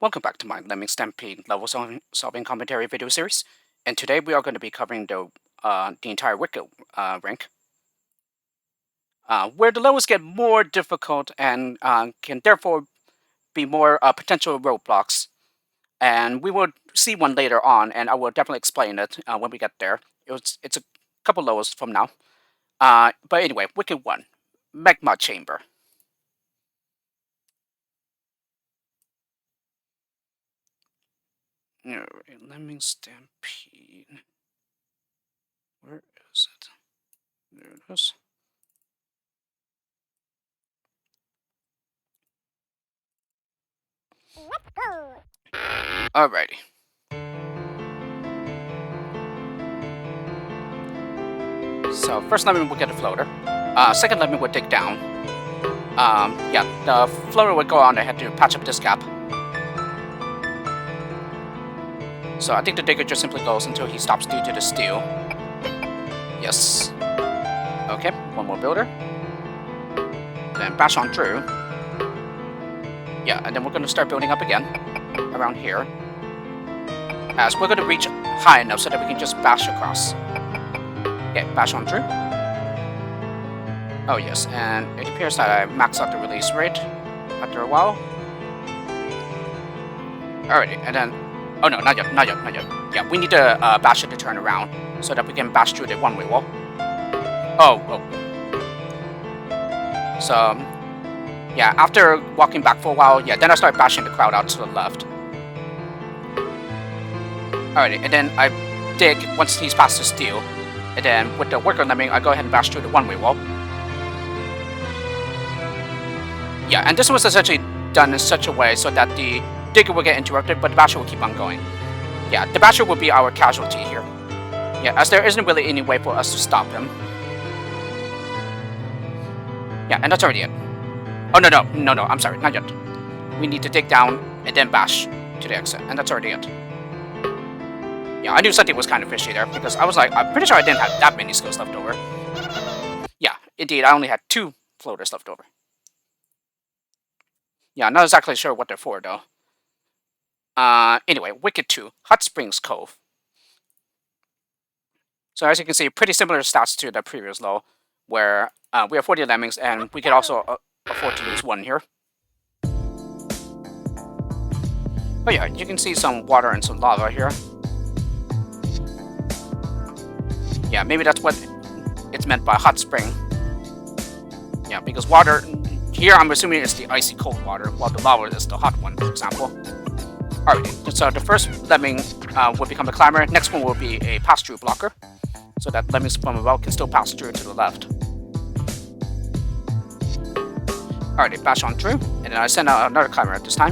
Welcome back to my Lemmings Stampede level solving commentary video series, and today we are going to be covering the entire Wicked rank, where the levels get more difficult and can therefore be more potential roadblocks. And we will see one later on, and I will definitely explain it when we get there. It's a couple levels from now. But anyway, Wicked 1, Magma Chamber. Alright, Lemmings Stampede. Where is it? There it is. Let's go. Alrighty. So first lemming will get a floater. Second lemming would dig down. Yeah, the floater would go on ahead to patch up this gap. So I think the digger just simply goes until he stops due to the steel. Yes. Okay, one more builder. Then bash on through. Yeah, and then we're going to start building up again around here. As we're going to reach high enough so that we can just bash across. Okay, bash on through. Oh yes, and it appears that I maxed out the release rate after a while. Alrighty, and then... Oh no, not yet. Yeah, we need to bash it to turn around so that we can bash through the one-way wall. Oh. So, yeah, after walking back for a while, yeah, then I start bashing the crowd out to the left. Alrighty, and then I dig once he's past the steel. And then with the worker lemming, I go ahead and bash through the one-way wall. Yeah, and this was essentially done in such a way so that the digger will get interrupted, but the basher will keep on going. Yeah, the basher will be our casualty here. Yeah, as there isn't really any way for us to stop him. Yeah, and that's already it. Oh, no, I'm sorry, not yet. We need to dig down and then bash to the exit, and that's already it. Yeah, I knew something was kind of fishy there, because I was like, I'm pretty sure I didn't have that many skills left over. Yeah, indeed, I only had 2 floaters left over. Yeah, I'm not exactly sure what they're for, though. Anyway, Wicked 2, Hot Springs Cove. So as you can see, pretty similar stats to the previous low, where we have 40 lemmings, and we can also afford to lose 1 here. Oh yeah, you can see some water and some lava here. Yeah, maybe that's what it's meant by hot spring. Yeah, because water, here I'm assuming it's the icy cold water, while the lava is the hot one, for example. Alright, so the first lemming will become a climber, next one will be a pass-through blocker, so that lemmings from above can still pass through to the left. Alright, bash on through, and then I send out another climber at this time.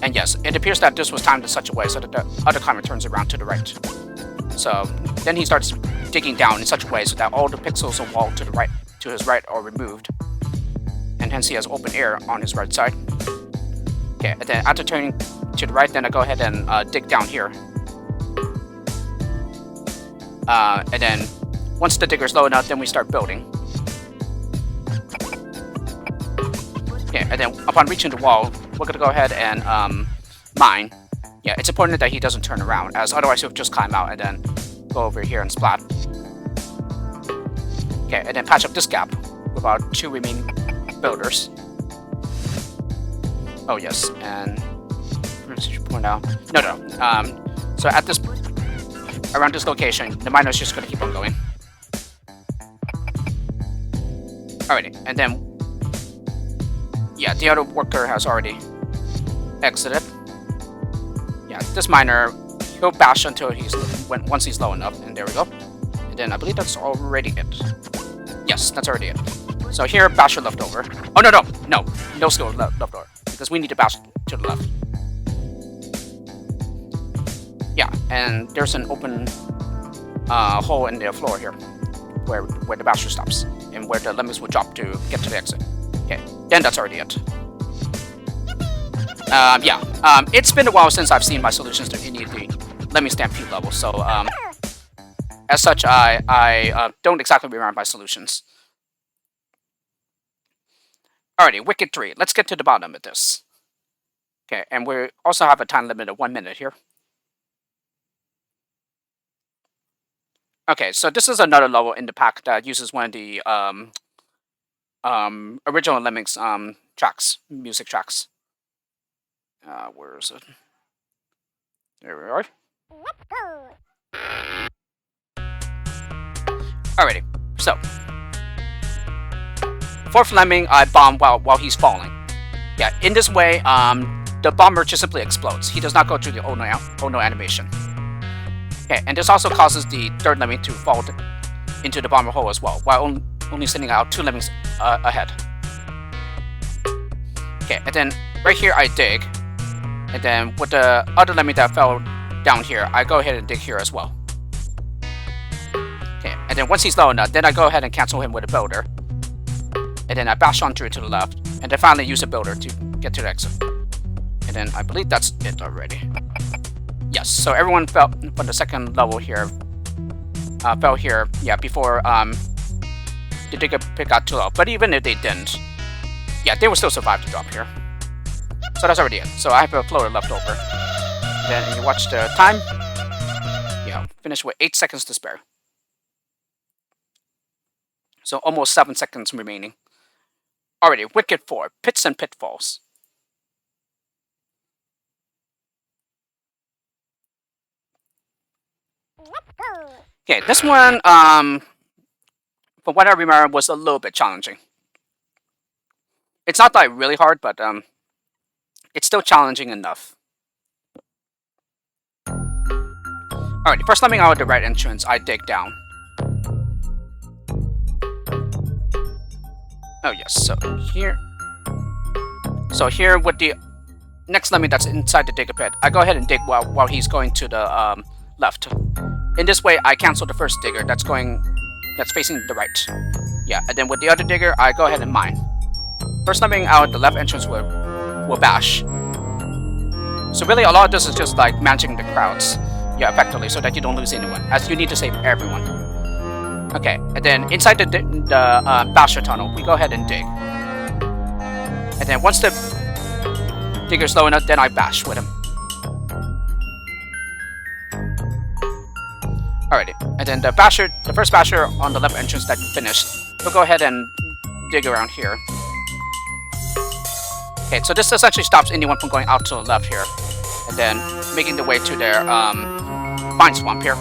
And yes, it appears that this was timed in such a way so that the other climber turns around to the right. So then he starts digging down in such a way so that all the pixels of wall to the right, to his right, are removed, and hence he has open air on his right side. Okay, and then after turning to the right, then I go ahead and dig down here. And then once the digger's low enough, then we start building. Okay, and then upon reaching the wall, we're gonna go ahead and mine. Yeah, it's important that he doesn't turn around, as otherwise he'll just climb out and then go over here and splat. Okay, and then patch up this gap with our 2 remaining builders. Oh yes, and where did you point out? No. So at this, around this location, the miner's just gonna keep on going. Alrighty, and then yeah, the other worker has already exited. Yeah, this miner, he'll bash until once he's low enough, and there we go. And then I believe that's already it. Yes, that's already it. So here, basher left over. Oh no skill left over, because we need to bash to the left. Yeah, and there's an open hole in the floor here, where the basher stops, and where the lemmings will drop to get to the exit. Okay, then that's already it. It's been a while since I've seen my solutions to any of the Lemmings Stampede levels, so as such, I don't exactly remember my solutions. Alrighty, Wicked 3. Let's get to the bottom of this. Okay, and we also have a time limit of 1 minute here. Okay, so this is another level in the pack that uses one of the original Lemmings tracks, music tracks. Where is it? There we are. Alrighty, so fourth Lemming, I bomb while he's falling. Yeah, in this way, the bomber just simply explodes. He does not go through the oh no animation. Okay, and this also causes the third Lemming to fall into the bomber hole as well, while only sending out 2 Lemmings ahead. Okay, and then right here I dig, and then with the other Lemming that fell down here, I go ahead and dig here as well. Okay, and then once he's low enough, then I go ahead and cancel him with a builder, and then I bash on through to the left, and then finally use a builder to get to the exit. And then I believe that's it already. Yes, so everyone fell from the second level here. Fell here, yeah, before the digger pit got too low. But even if they didn't, yeah, they would still survive the drop here. So that's already it. So I have a floater left over. Then you watch the time. Yeah, finish with 8 seconds to spare. So almost 7 seconds remaining. Alrighty, Wicked 4, Pits and Pitfalls. Okay, this one, from what I remember, was a little bit challenging. It's not like really hard, but it's still challenging enough. Alright, first Lemming out of the right entrance, I dig down. Oh yes, so here with the next Lemming that's inside the digger pit, I go ahead and dig while he's going to the left. In this way, I cancel the first digger that's facing the right. Yeah, and then with the other digger, I go ahead and mine. First Lemming out the left entrance will bash. So really, a lot of this is just like managing the crowds, yeah, effectively, so that you don't lose anyone, as you need to save everyone. Okay, and then inside the basher tunnel, we go ahead and dig. And then once the digger's low enough, then I bash with him. Alrighty, and then the first basher on the left entrance that finished, we'll go ahead and dig around here. Okay, so this essentially stops anyone from going out to the left here, and then making the way to their vine swamp here.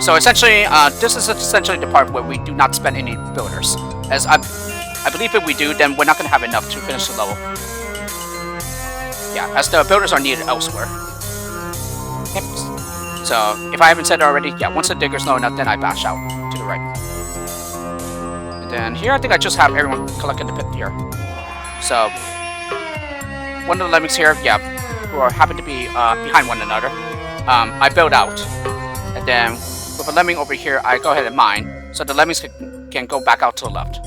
So essentially, this is essentially the part where we do not spend any builders, as I believe if we do, then we're not going to have enough to finish the level. Yeah, as the builders are needed elsewhere. Okay. So, if I haven't said it already, yeah, once the digger's low enough, then I bash out to the right. And then here, I think I just have everyone collect in the pit here. So, one of the Lemmings here, yeah, who happen to be behind one another, I build out. And then, with a Lemming over here, I go ahead and mine, so the Lemmings can go back out to the left.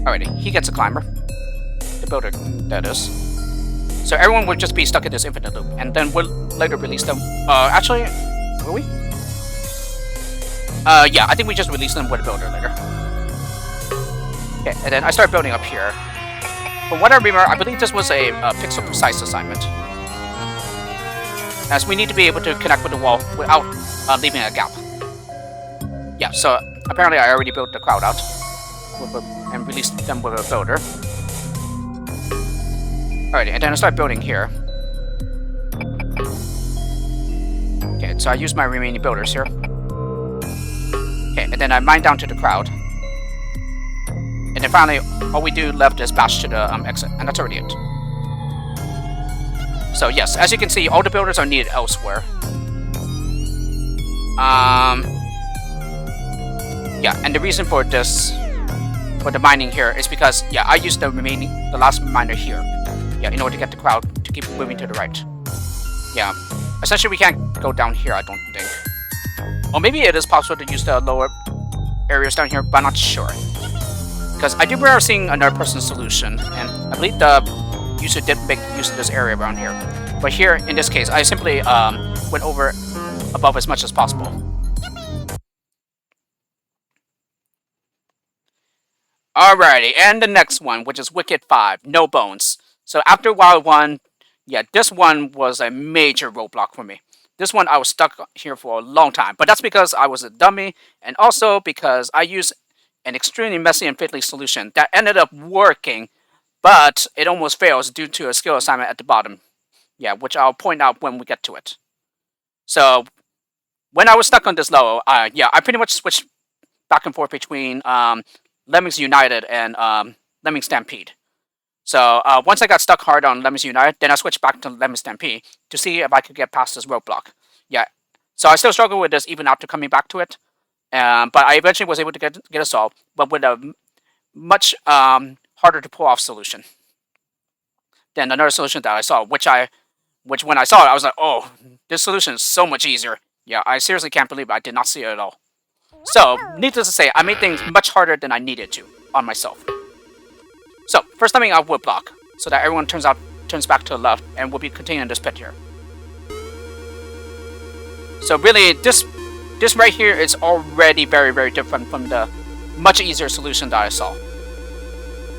Alrighty, he gets a climber. The builder, that is. So everyone would just be stuck in this infinite loop, and then we'll later release them. Actually, will we? Yeah, I think we just release them with a builder later. Okay, and then I start building up here. From what I remember, I believe this was a pixel precise assignment, as we need to be able to connect with the wall without leaving a gap. Yeah, so apparently I already built the crowd out and released them with a builder. Alrighty, and then I start building here. Okay, so I use my remaining builders here. Okay, and then I mine down to the crowd. And then finally, all we do left is bash to the exit, and that's already it. So yes, as you can see, all the builders are needed elsewhere. Yeah, and the reason for this, for the mining here, is because, yeah, I used the last miner here. Yeah, in order to get the crowd to keep moving to the right. Yeah, essentially we can't go down here, I don't think. Or maybe it is possible to use the lower areas down here, but I'm not sure. Because I do remember seeing another person's solution, and I believe the user did make use of this area around here. But here, in this case, I simply went over above as much as possible. Alrighty, and the next one, which is Wicked 5, No Bones. So after Wild 1, yeah, this one was a major roadblock for me. This one I was stuck here for a long time, but that's because I was a dummy, and also because I used an extremely messy and fiddly solution that ended up working, but it almost fails due to a skill assignment at the bottom. Yeah, which I'll point out when we get to it. So when I was stuck on this level, yeah, I pretty much switched back and forth between Lemmings United and Lemmings Stampede. So once I got stuck hard on Lemmings United, then I switched back to Lemmings Stampede to see if I could get past this roadblock. Yeah, so I still struggle with this even after coming back to it, but I eventually was able to get it solved, but with a much harder to pull off solution than another solution that I saw, which when I saw it, I was like, oh, this solution is so much easier. Yeah, I seriously can't believe I did not see it at all. So, needless to say, I made things much harder than I needed to on myself. So, first timing out wood block, so that everyone turns back to the left and will be contained in this pit here. So really, this right here is already very, very different from the much easier solution that I saw.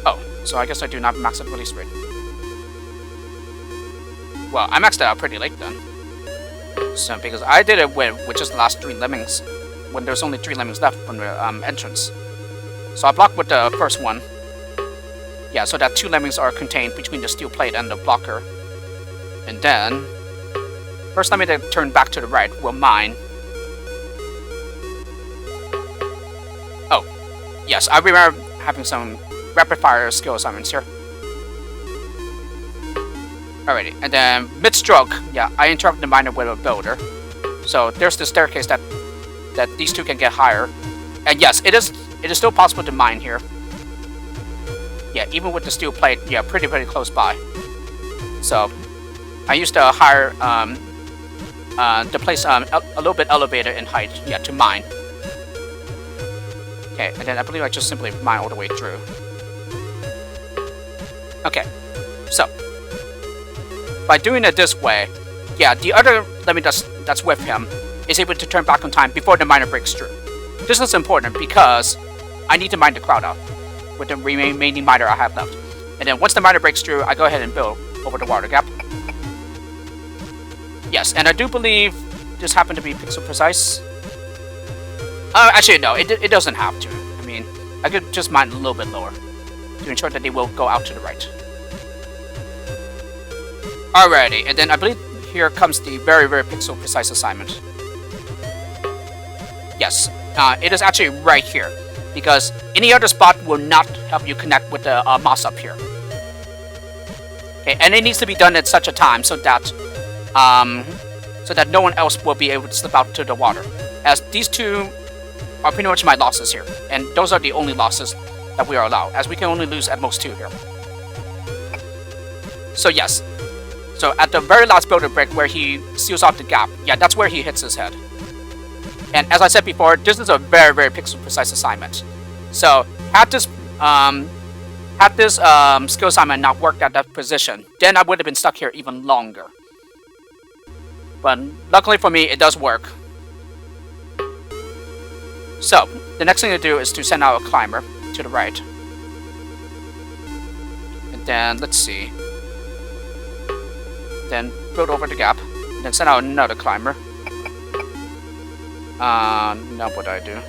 Oh, so I guess I do not max out release rate. Well, I maxed it out pretty late then. So, because I did it with just the last 3 lemmings, when there's only 3 lemmings left from the entrance. So I blocked with the first one. Yeah, so that 2 lemmings are contained between the steel plate and the blocker. And then, first lemming that turn back to the right will mine. Oh, yes, I remember having some rapid fire skill assignments here. Alrighty, and then mid-stroke, yeah, I interrupt the miner with a builder. So there's the staircase that these two can get higher. And yes, it is still possible to mine here. Yeah, even with the steel plate, yeah, pretty close by. So I used a higher the place a little bit elevated in height, yeah, to mine. Okay, and then I believe I just simply mine all the way through. Okay, so by doing it this way, yeah, the other lemming that's with him is able to turn back on time before the miner breaks through. This is important because I need to mine the crowd out with the remaining miner I have left. And then once the miner breaks through, I go ahead and build over the water gap. Yes, and I do believe this happened to be pixel precise. Actually, no, it doesn't have to. I mean, I could just mine a little bit lower to ensure that they will go out to the right. Alrighty, and then I believe here comes the very pixel precise assignment. Yes, it is actually right here, because any other spot will not help you connect with the moss up here. Okay, and it needs to be done at such a time so that no one else will be able to slip out to the water, as these two are pretty much my losses here, and those are the only losses that we are allowed, as we can only lose at most 2 here. So yes, so at the very last builder break where he seals off the gap, yeah, that's where he hits his head. And as I said before, this is a very pixel precise assignment. So had this skill assignment not worked at that position, then I would have been stuck here even longer. But luckily for me, it does work. So the next thing to do is to send out a climber to the right. And then let's see. Then build over the gap. And then send out another climber. Now what do I do?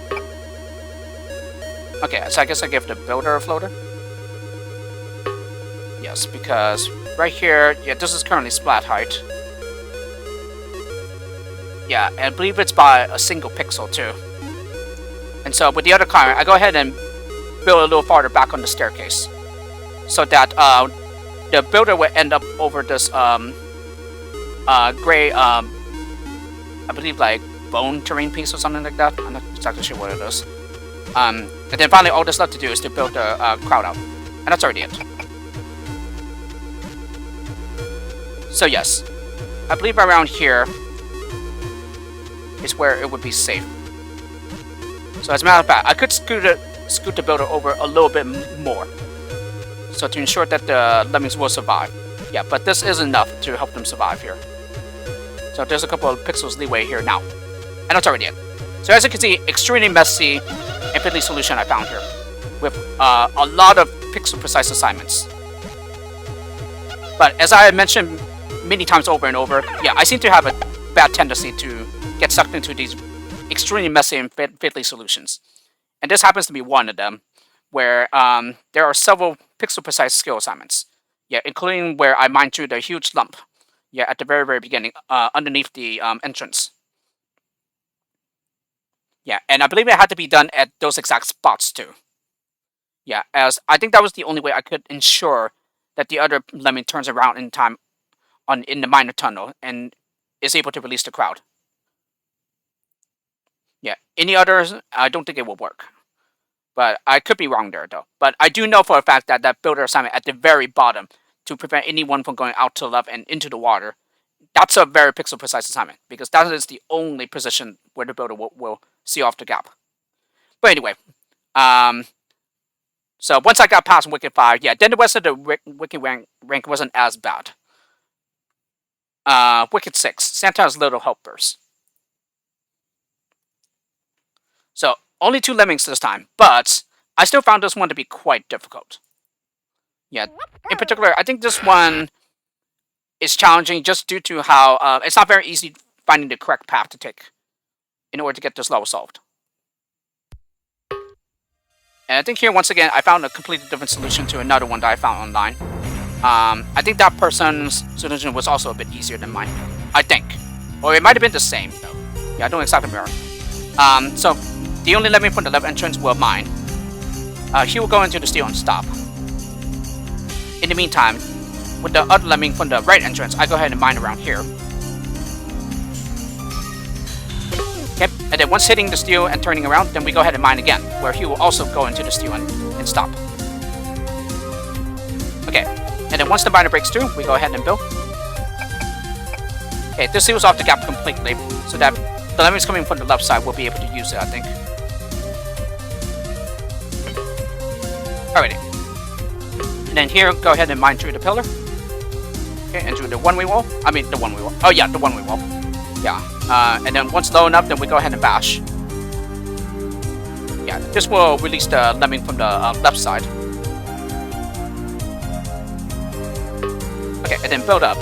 Okay, so I guess I give the builder a floater. Yes, because right here, yeah, this is currently splat height. Yeah, and I believe it's by a single pixel too. And so with the other climber, I go ahead and build a little farther back on the staircase, so that the builder will end up over this gray, I believe like bone terrain piece or something like that. I'm not exactly sure what it is. And then finally, all that's left to do is to build the crowd out, and that's already it. So yes, I believe around here is where it would be safe. So as a matter of fact, I could scoot the builder over a little bit more, so to ensure that the lemmings will survive. Yeah, but this is enough to help them survive here. So there's a couple of pixels leeway here now, and that's already it. So as you can see, extremely messy and fiddly solution I found here. with a lot of pixel-precise assignments. But as I mentioned many times over and over, yeah, I seem to have a bad tendency to get sucked into these extremely messy and fiddly solutions. And this happens to be one of them, where there are several pixel-precise skill assignments. Yeah, including where I mine through the huge lump. Yeah, at the very, very beginning, underneath the entrance. Yeah, and I believe it had to be done at those exact spots too. Yeah, as I think that was the only way I could ensure that the other lemming turns around in time in the minor tunnel and is able to release the crowd. Yeah, any others, I don't think it will work. But I could be wrong there though. But I do know for a fact that that builder assignment at the very bottom to prevent anyone from going out to the left and into the water, that's a very pixel precise assignment because that is the only position where the builder will see off the gap. But anyway, so once I got past Wicked 5, yeah, then the rest of the Wicked rank wasn't as bad. Wicked 6, Santa's Little Helpers. So, only 2 lemmings this time, but I still found this one to be quite difficult. Yeah, in particular, I think this one is challenging just due to how it's not very easy finding the correct path to take in order to get this level solved. And I think here, once again, I found a completely different solution to another one that I found online. I think that person's solution was also a bit easier than mine. I think. Or it might have been the same, though. Yeah, I don't exactly remember. So, the only lemming from the left entrance will mine. He will go into the steel and stop. In the meantime, with the other lemming from the right entrance, I go ahead and mine around here. Okay, and then once hitting the steel and turning around, then we go ahead and mine again, where he will also go into the steel and stop. Okay, and then once the miner breaks through, we go ahead and build. Okay, this seals off the gap completely, so that the lemmings coming from the left side will be able to use it, I think. Alrighty. And then here, go ahead and mine through the pillar. Okay, and through the one-way wall. I mean, the one-way wall. Oh yeah, the one-way wall. Yeah. And then once low enough, then we go ahead and bash. Yeah, this will release the lemming from the left side. Okay, and then build up.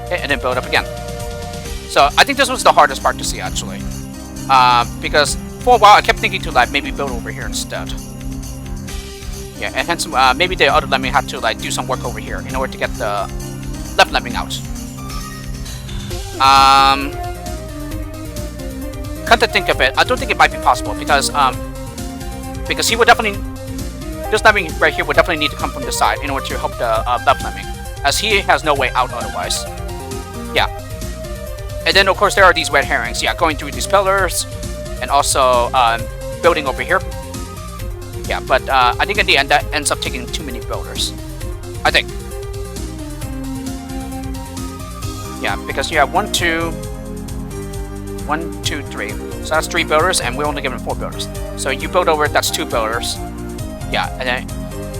Okay, and then build up again. So I think this was the hardest part to see, actually. Because for a while, I kept thinking to like maybe build over here instead. Yeah, and hence maybe the other lemming had to like do some work over here in order to get the left lemming out. Come to think of it, I don't think it might be possible because he would definitely, this lemming right here would definitely need to come from the side in order to help the left lemming, as he has no way out otherwise. Yeah, and then of course there are these red herrings. Yeah, going through these pillars and also building over here. Yeah, but I think in the end that ends up taking too many builders. I think. Yeah, because you have 1, 2, 3. So that's 3 builders, and we're only given 4 builders. So you build over it, that's 2 builders. Yeah, and then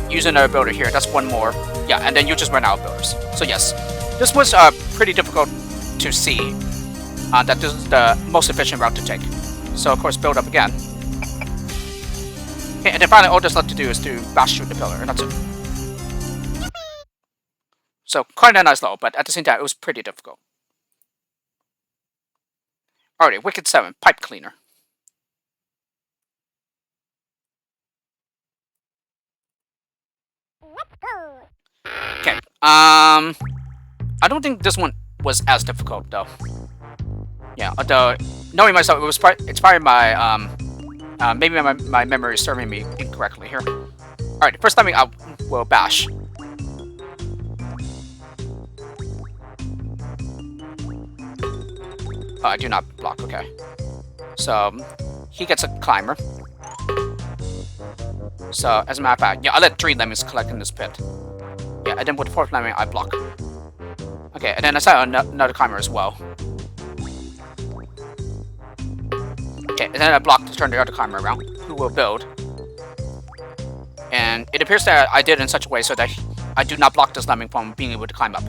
use another builder here, that's 1 more. Yeah, and then you just run out of builders. So yes, this was pretty difficult to see that this is the most efficient route to take. So of course, build up again. Okay, and then finally, all that's left to do is to bash through the pillar, and that's it. So, quite a nice level, but at the same time, it was pretty difficult. Alrighty, Wicked 7, Pipe Cleaner. Okay, I don't think this one was as difficult, though. Yeah, although, knowing myself, it was it's probably my, maybe my memory is serving me incorrectly here. Alright, first time I will bash. Oh, I do not block, okay. So, he gets a climber. So, as a matter of fact, yeah, I'll let 3 lemmings collect in this pit. Yeah, and then with the 4th lemming, I block. Okay, and then I set another climber as well. Okay, and then I block to turn the other climber around, who will build. And it appears that I did it in such a way so that I do not block this lemming from being able to climb up.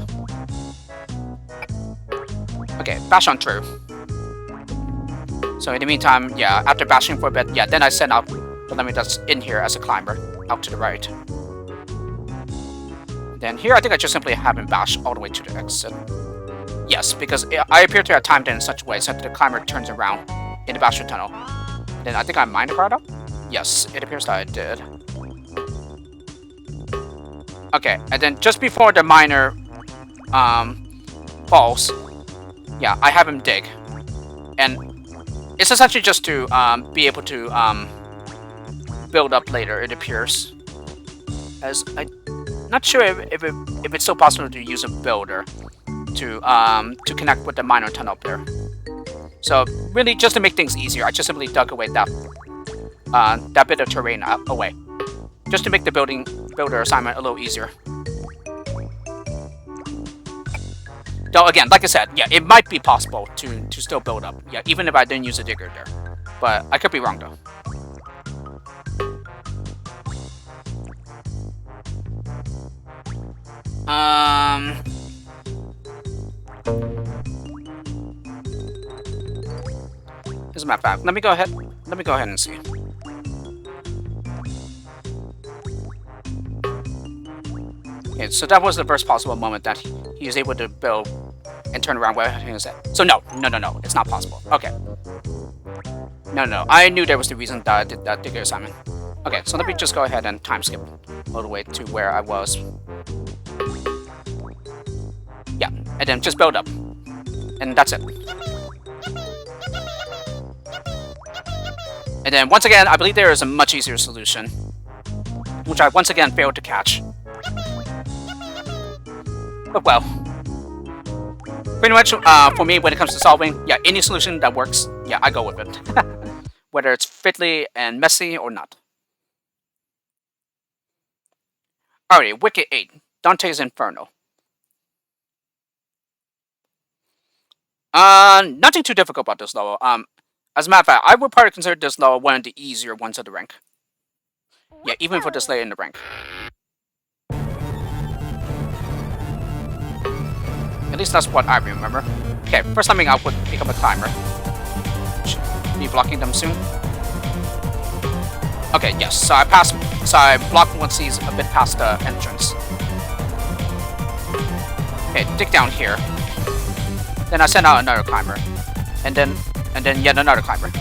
Okay, bash on through. So in the meantime, yeah, after bashing for a bit, yeah, then I send out But Lemming that's in here as a climber, out to the right. Then here, I think I just simply have him bash all the way to the exit. Yes, because I appear to have timed it in such a way so that the climber turns around in the basher tunnel. Then I think I mined the card up? Yes, it appears that I did. Okay, and then just before the miner falls, yeah, I have him dig. And it's essentially just to be able to build up later, it appears. As I'm not sure if it's still possible to use a builder to connect with the miner tunnel up there. So really, just to make things easier, I just simply dug away that bit of terrain away, just to make the builder assignment a little easier. Though again, like I said, yeah, it might be possible to still build up, yeah, even if I didn't use a digger there. But I could be wrong though. As a matter of fact, let me go ahead and see. Okay, so that was the first possible moment that he was able to build and turn around where he was at. So no, it's not possible. Okay. No, I knew there was the reason that I did that digger assignment. Okay, so let me just go ahead and time skip all the way to where I was. Yeah, and then just build up. And that's it. And then once again, I believe there is a much easier solution, which I once again failed to catch. But well, pretty much for me when it comes to solving, yeah, any solution that works, yeah, I go with it. Whether it's fiddly and messy or not. Alrighty, Wicked 8, Dante's Inferno. Nothing too difficult about this level. As a matter of fact, I would probably consider this level one of the easier ones of the rank. Yeah, even for this later in the rank. At least that's what I remember. Okay, first let me out would become a climber. Should be blocking them soon. Okay, yes, so I blocked once he's a bit past the entrance. Okay, dig down here. Then I send out another climber. And then yet another climber.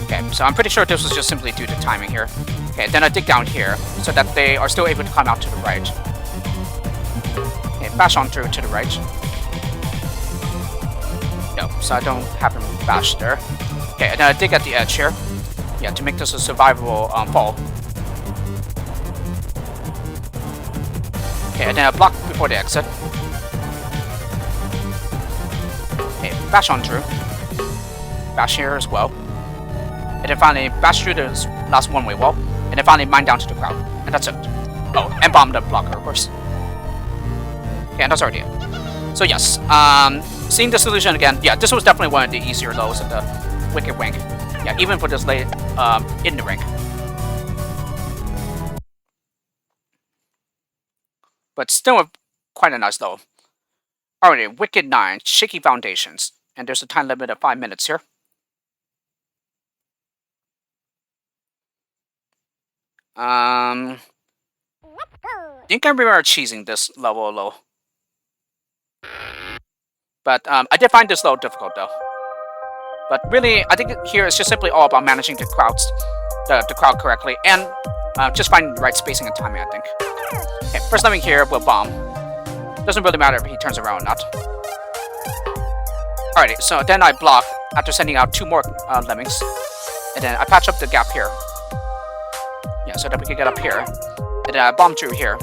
Okay, so I'm pretty sure this was just simply due to timing here. Okay, then I dig down here so that they are still able to climb out to the right. Okay, bash on through to the right. No, so I don't have him bash there. Okay, and then I dig at the edge here. Yeah, to make this a survivable fall. Okay, and then I block before the exit. Okay, bash on through. Bash here as well. And then finally bash through the last one-way wall. And then finally mine down to the crowd. And that's it. Oh, and bomb the blocker, of course. Okay, and that's already it. So yes, seeing the solution again, yeah, this was definitely one of the easier lows of the Wicked rank. Yeah, even for this late in the rank. But still quite a nice low. Alrighty, Wicked 9, Shaky Foundations. And there's a time limit of 5 minutes here. I think I remember cheesing this level low. But I did find this low difficult though. But really, I think here it's just simply all about managing the crowd correctly and just finding the right spacing and timing, I think. Okay, first Lemming here will bomb. Doesn't really matter if he turns around or not. Alrighty, so then I block after sending out 2 more Lemmings. And then I patch up the gap here. Yeah, so that we can get up here. And then I bomb through here.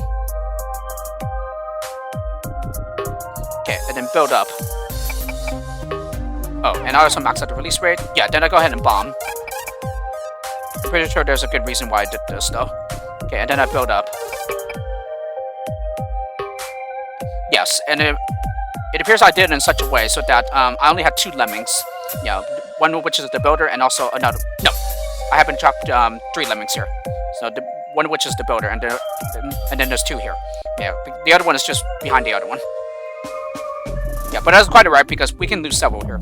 Okay, and then build up. Oh, and I also max out the release rate. Yeah, then I go ahead and bomb. I'm pretty sure there's a good reason why I did this though. Okay, and then I build up. Yes, and it appears I did it in such a way so that I only had 2 Lemmings. Yeah, one of which is the builder and also another. No, I haven't dropped 3 Lemmings here. So one of which is the builder and then there's 2 here. Yeah, the other one is just behind the other one. Yeah, but that's quite alright because we can lose several here.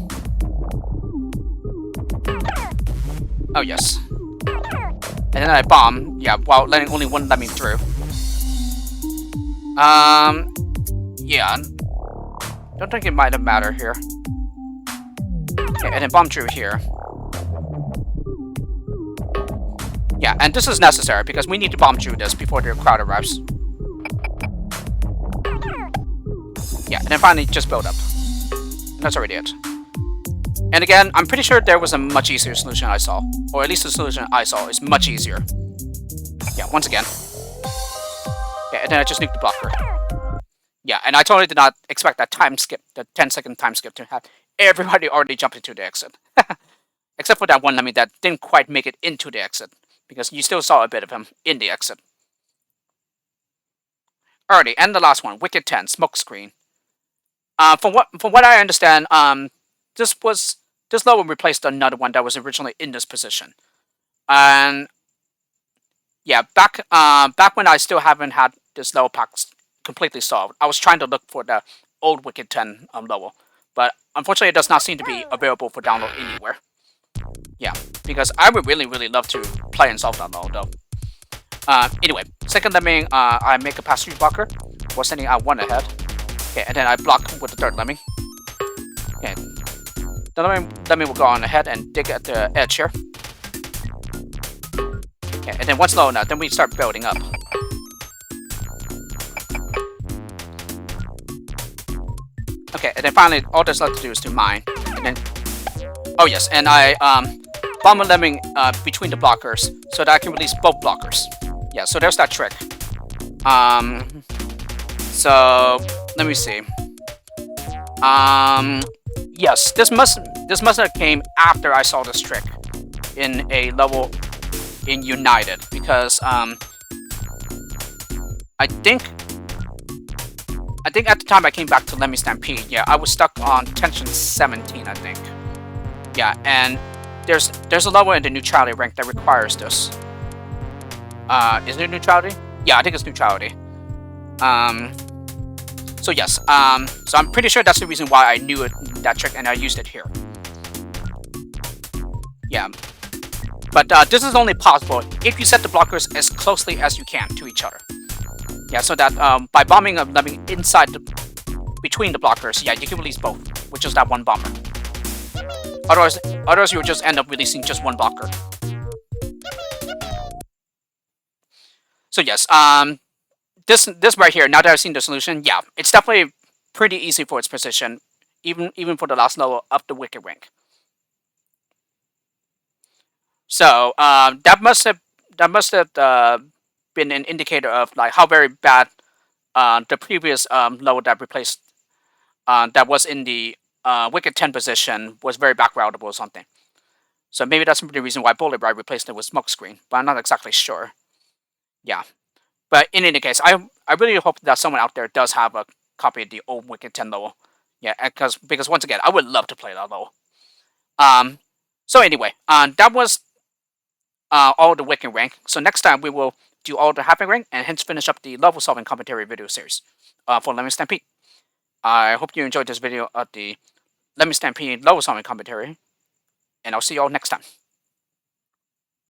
Oh yes. And then I bomb, yeah, while letting only one lemming through. Yeah. Don't think it might have mattered here. Okay, and then bomb through here. Yeah, and this is necessary because we need to bomb through this before the crowd arrives. Yeah, and then finally just build up. And that's already it. And again, I'm pretty sure there was a much easier solution I saw. Or at least the solution I saw is much easier. Yeah, once again. Yeah, and then I just nuked the blocker. Yeah, and I totally did not expect that time skip, the 10-second time skip, to have everybody already jumped into the exit. Except for that one lemming that didn't quite make it into the exit. Because you still saw a bit of him in the exit. Alrighty, and the last one, Wicked 10, Smokescreen. From what I understand, this level replaced another one that was originally in this position. And yeah, back when I still haven't had this level pack completely solved, I was trying to look for the old Wicked 10 level, but unfortunately it does not seem to be available for download anywhere. Yeah, because I would really love to play and solve that level though. Anyway, second lemming, I make a pass-through blocker while sending out one ahead. Okay, and then I block with the third lemming. Okay, the lemming will go on ahead and dig at the edge here. Okay, and then once low enough, then we start building up. Okay, and then finally, all there's left to do is to mine. And then, oh yes, and I bomb a lemming between the blockers so that I can release both blockers. Yeah, so there's that trick. So let me see. Yes, this must have came after I saw this trick in a level in United, because I think at the time I came back to Lemmings Stampede, yeah, I was stuck on tension 17, I think. Yeah, and there's a level in the neutrality rank that requires this. Is it neutrality? Yeah, I think it's neutrality. So yes, so I'm pretty sure that's the reason why I knew that trick and I used it here. Yeah, but this is only possible if you set the blockers as closely as you can to each other. Yeah, so that by bombing a lemming inside between the blockers, yeah, you can release both, which is that one bomber. Otherwise you'll just end up releasing just one blocker. So yes, this right here, now that I've seen the solution, yeah, it's definitely pretty easy for its precision, even for the last level of the Wicked rank. So that must have been an indicator of like how very bad the previous level that replaced that was in the Wicked 10 position was very backroutable or something. So maybe that's the reason why Bullet Bride replaced it with Smokescreen, but I'm not exactly sure. Yeah. But in any case, I really hope that someone out there does have a copy of the old Wicked 10 level. Yeah, because once again, I would love to play that level. So anyway, that was all the Wicked rank. So next time we will do all the Happy rank and hence finish up the level solving commentary video series for Lemmings Stampede. I hope you enjoyed this video of the Lemmings Stampede level solving commentary, and I'll see you all next time.